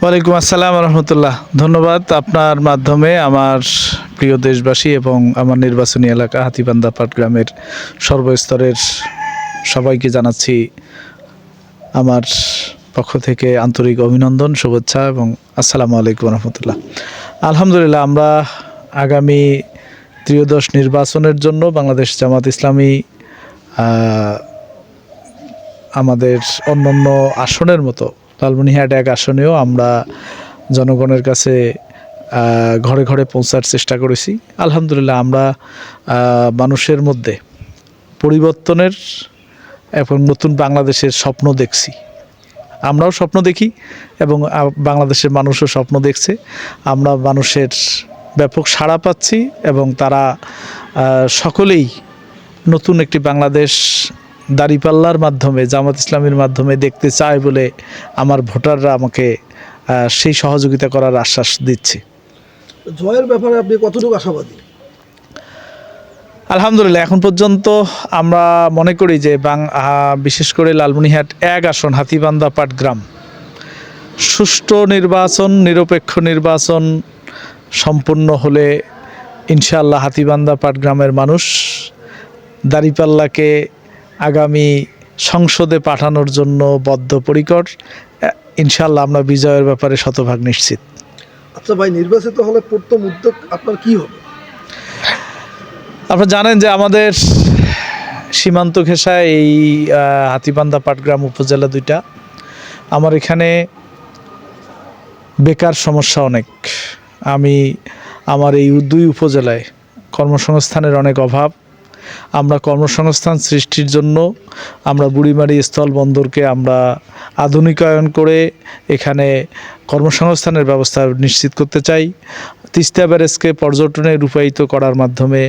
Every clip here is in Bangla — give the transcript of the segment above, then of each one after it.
ওয়ালাইকুম আসসালাম রহমতুল্লাহ। ধন্যবাদ। আপনার মাধ্যমে আমার প্রিয় দেশবাসী এবং আমার নির্বাচনী এলাকা হাতীবান্ধা পাটগ্রামের সর্বস্তরের সবাইকে জানাচ্ছি আমার পক্ষ থেকে আন্তরিক অভিনন্দন, শুভেচ্ছা এবং আসসালামু আলাইকুম রহমতুল্লাহ। আলহামদুলিল্লাহ, আমরা আগামী ত্রয়োদশ নির্বাচনের জন্য বাংলাদেশ জামাত ইসলামী আমাদের অন্যান্য আসনের মতো লালমনিরহাট এক আসনেও আমরা জনগণের কাছে ঘরে ঘরে পৌঁছার চেষ্টা করেছি। আলহামদুলিল্লাহ, আমরা মানুষের মধ্যে পরিবর্তনের এবং নতুন বাংলাদেশের স্বপ্ন দেখছি। আমরাও স্বপ্ন দেখি এবং বাংলাদেশের মানুষও স্বপ্ন দেখছে। আমরা মানুষের ব্যাপক সাড়া পাচ্ছি এবং তারা সকলেই নতুন একটি বাংলাদেশ দাঁড়িপাল্লার মাধ্যমে, জামাত ইসলামীর মাধ্যমে দেখতে চায় বলে আমার ভোটাররা আমাকে সেই সহযোগিতা করার আশ্বাস দিচ্ছে। জয়ের ব্যাপারে আপনি কতটুকু আশাবাদী? আলহামদুলিল্লাহ, এখন পর্যন্ত আমরা মনে করি যে বিশেষ করে লালমনিরহাট এক আসন হাতীবান্ধা পাটগ্রাম সুষ্ঠু নির্বাচন, নিরপেক্ষ নির্বাচন সম্পূর্ণ হলে ইনশাআল্লাহ হাতীবান্ধা পাটগ্রামের মানুষ দাঁড়িপাল্লাকে আগামী সংসদে পাঠানোর জন্য বদ্ধপরিকর। ইনশাআল্লাহ আমরা বিজয়ের ব্যাপারে শতভাগ নিশ্চিত। আচ্ছা ভাই, নির্বাচিত হলে প্রথম উদ্যোগ আপনার কি হবে? আপনারা জানেন যে আমাদের সীমান্ত ঘেঁষায় এই হাতীবান্ধা পাটগ্রাম উপজেলা দুইটা। আমার এখানে বেকার সমস্যা অনেক। আমার এই দুই উপজেলায় কর্মসংস্থানের অনেক অভাব। আমরা কর্মসংস্থান সৃষ্টির জন্য আমরা বুড়িমারি স্থল বন্দরকে আমরা আধুনিকায়ন করে এখানে কর্মসংস্থানের ব্যবস্থা নিশ্চিত করতে চাই। তিস্তা ব্যারেজকে পর্যটনে রূপায়িত করার মাধ্যমে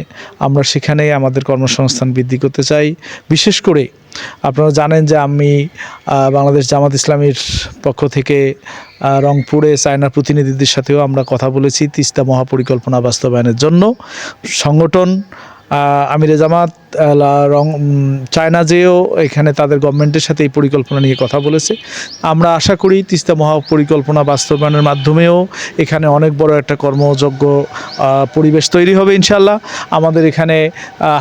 আমরা সেখানে আমাদের কর্মসংস্থান বৃদ্ধি করতে চাই। বিশেষ করে আপনারা জানেন যে আমি বাংলাদেশ জামাত ইসলামীর পক্ষ থেকে রংপুরে চায়নার প্রতিনিধিদের সাথেও আমরা কথা বলেছি তিস্তা মহাপরিকল্পনা বাস্তবায়নের জন্য। সংগঠন আমিরে জামাত চায়না যেও এখানে তাদের গভর্নমেন্টের সাথে এই পরিকল্পনা নিয়ে কথা বলেছে। আমরা আশা করি তিস্তা মহাপরিকল্পনা বাস্তবায়নের মাধ্যমেও এখানে অনেক বড় একটা কর্মযোগ্য পরিবেশ তৈরি হবে ইনশাআল্লাহ। আমাদের এখানে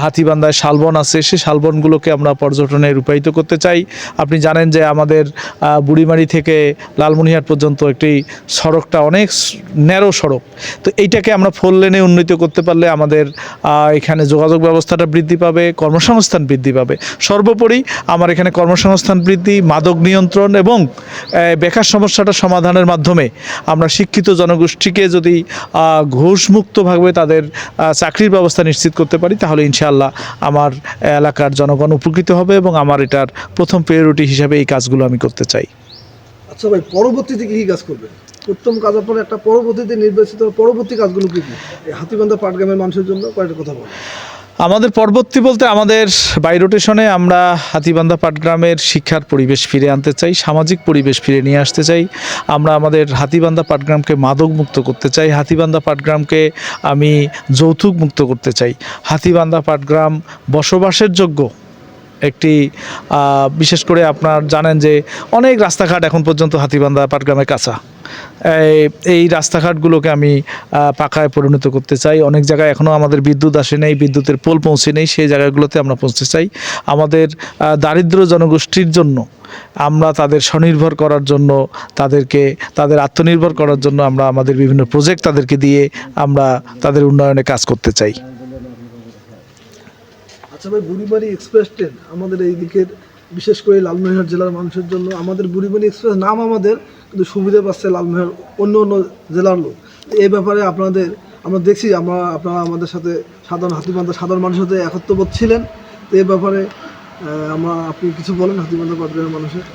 হাতীবান্ধায় শালবন আছে, সেই শালবনগুলোকে আমরা পর্যটনে রূপায়িত করতে চাই। আপনি জানেন যে আমাদের বুড়িমারি থেকে লালমনিরহাট পর্যন্ত একটি সড়কটা অনেক ন্যারো সড়ক, তো এইটাকে আমরা 4 লেনে উন্নীত করতে পারলে আমাদের এখানে যোগাযোগ ব্যবস্থাটা বৃদ্ধি পাবে, কর্মসংস্থান বৃদ্ধি পাবে। সর্বোপরি আমার এখানে কর্মসংস্থান বৃদ্ধি, মাদক নিয়ন্ত্রণ এবং বেকার সমস্যাটা সমাধানের মাধ্যমে আমরা শিক্ষিত জনগোষ্ঠীকে যদি ঘুষমুক্তভাবে তাদের চাকরির ব্যবস্থা নিশ্চিত করতে পারি তাহলে ইনশাআল্লাহ আমার এলাকার জনগণ উপকৃত হবে এবং আমার এটার প্রথম প্রায়োরিটি হিসাবে এই কাজগুলো আমি করতে চাই। আচ্ছা ভাই, পরবর্তীতে কী কাজ করবেন? প্রথম কাজের পরে একটা পরবর্তীতে নির্বাচিত পরবর্তী কাজগুলো কী কী এই হাতীবান্ধা পাটগ্রামের মানুষের জন্য কয়েকটা কথা বলেন। আমাদের পরবর্তী বলতে আমাদের বাই রোটেশনে আমরা হাতীবান্ধা পাটগ্রামের শিক্ষার পরিবেশ ফিরে আনতে চাই, সামাজিক পরিবেশ ফিরে নিয়ে আসতে চাই। আমরা আমাদের হাতীবান্ধা পাটগ্রামকে মাদক মুক্ত করতে চাই, হাতীবান্ধা পাটগ্রামকে আমি যৌতুক মুক্ত করতে চাই। হাতীবান্ধা পাটগ্রাম বসবাসের যোগ্য একটি, বিশেষ করে আপনার জানেন যে অনেক রাস্তাঘাট এখন পর্যন্ত হাতীবান্ধা পাটগ্রামে কাঁচা। এই রাস্তাঘাটগুলোকে আমি পাকায় পরিণত করতে চাই। অনেক জায়গায় এখনও আমাদের বিদ্যুৎ আসে নেই, বিদ্যুতের পোল পৌঁছে নেই, সেই জায়গাগুলোতে আমরা পৌঁছতে চাই। আমাদের দারিদ্র জনগোষ্ঠীর জন্য আমরা তাদের স্বনির্ভর করার জন্য, তাদের আত্মনির্ভর করার জন্য আমরা আমাদের বিভিন্ন প্রজেক্ট তাদেরকে দিয়ে আমরা তাদের উন্নয়নে কাজ করতে চাই। আচ্ছা ভাই, বুড়িমারি এক্সপ্রেস ট্রেন আমাদের এই দিকের বিশেষ করে লালমনিরহাট জেলার মানুষের জন্য, আমাদের বুড়িমারি এক্সপ্রেস নাম আমাদের, কিন্তু সুবিধা পাচ্ছে লালমনিরহাট অন্য অন্য জেলার লোক। এই ব্যাপারে আমরা দেখছি আপনারা আমাদের সাথে হাতীবান্ধা সাধারণ মানুষের সাথে একত্রবোধ ছিলেন। তো এই ব্যাপারে আপনি কিছু বলেন হাতীবান্ধা পাটগ্রামের মানুষের।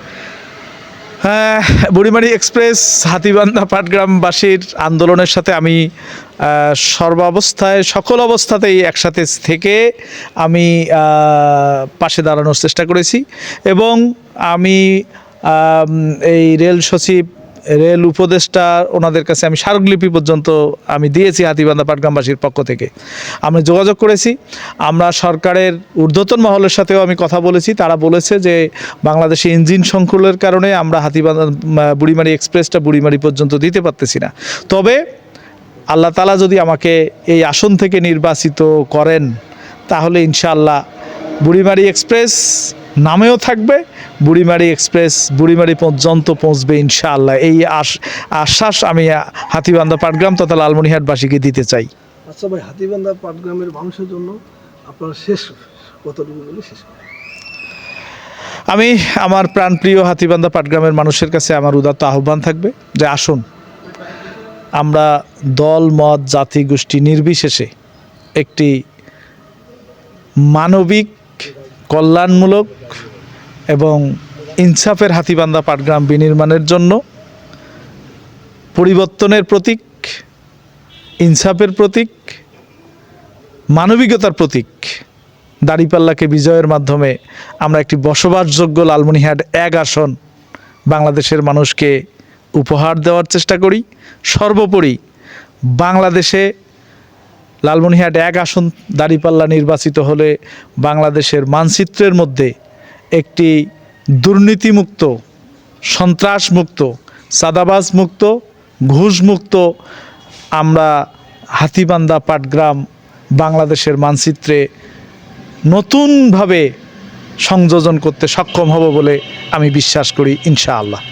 হ্যাঁ, বুড়িমারি এক্সপ্রেস হাতীবান্ধা পাটগ্রামবাসীর আন্দোলনের সাথে আমি সর্বাবস্থায় সকল অবস্থাতেই একসাথে থেকে আমি পাশে দাঁড়ানোর চেষ্টা করেছি এবং আমি এই রেল সচিব রেল উপদেষ্টা ওনাদের কাছে আমি স্মারকলিপি পর্যন্ত আমি দিয়েছি হাতীবান্ধা পাটগ্রামবাসীর পক্ষ থেকে। আমি যোগাযোগ করেছি, আমরা সরকারের ঊর্ধ্বতন মহলের সাথেও আমি কথা বলেছি, তারা বলেছে যে বাংলাদেশে ইঞ্জিন সংকুলের কারণে আমরা হাতীবান্ধা বুড়িমারি এক্সপ্রেসটা বুড়িমারি পর্যন্ত দিতে পারতেছি না। তবে আল্লাহ তাআলা যদি আমাকে এই আসন থেকে নির্বাচিত করেন তাহলে ইনশাআল্লাহ বুড়িমারি এক্সপ্রেস নামেও থাকবে, বুড়িমারি এক্সপ্রেস বুড়িমারি পর্যন্ত পৌঁছবে ইনশাআল্লাহ। এই আশ্বাস আমি হাতীবান্ধা পাটগ্রাম তথা লালমনিরহাটবাসীকে দিতে চাই। আচ্ছা ভাই, হাতীবান্ধা পাটগ্রামের মানুষের জন্য আপনার শেষ কতটুকু বলে শেষ করেন? আমি আমার প্রাণপ্রিয় হাতীবান্ধা পাটগ্রামের মানুষের কাছে আমার উদাত্ত আহ্বান থাকবে যে আসুন, আমরা দল মত জাতি গোষ্ঠী নির্বিশেষে একটি মানবিক কল্যাণমূলক এবং ইনসাফের হাতীবান্ধা পাটগ্রাম বিনির্মাণের জন্য পরিবর্তনের প্রতীক, ইনসাফের প্রতীক, মানবিকতার প্রতীক দাঁড়িপাল্লাকে বিজয়ের মাধ্যমে আমরা একটি বসবাসযোগ্য লালমনিরহাট 1 আসন বাংলাদেশের মানুষকে উপহার দেওয়ার চেষ্টা করি। সর্বোপরি বাংলাদেশে লালমনিরহাট 1 আসন দাঁড়িপাল্লা নির্বাচিত হলে বাংলাদেশের মানচিত্রের মধ্যে একটি দুর্নীতিমুক্ত, সন্ত্রাসমুক্ত, চাঁদাবাজ মুক্ত, ঘুষমুক্ত আমরা হাতীবান্ধা পাটগ্রাম বাংলাদেশের মানচিত্রে নতুনভাবে সংযোজন করতে সক্ষম হব বলে আমি বিশ্বাস করি ইনশাআল্লাহ।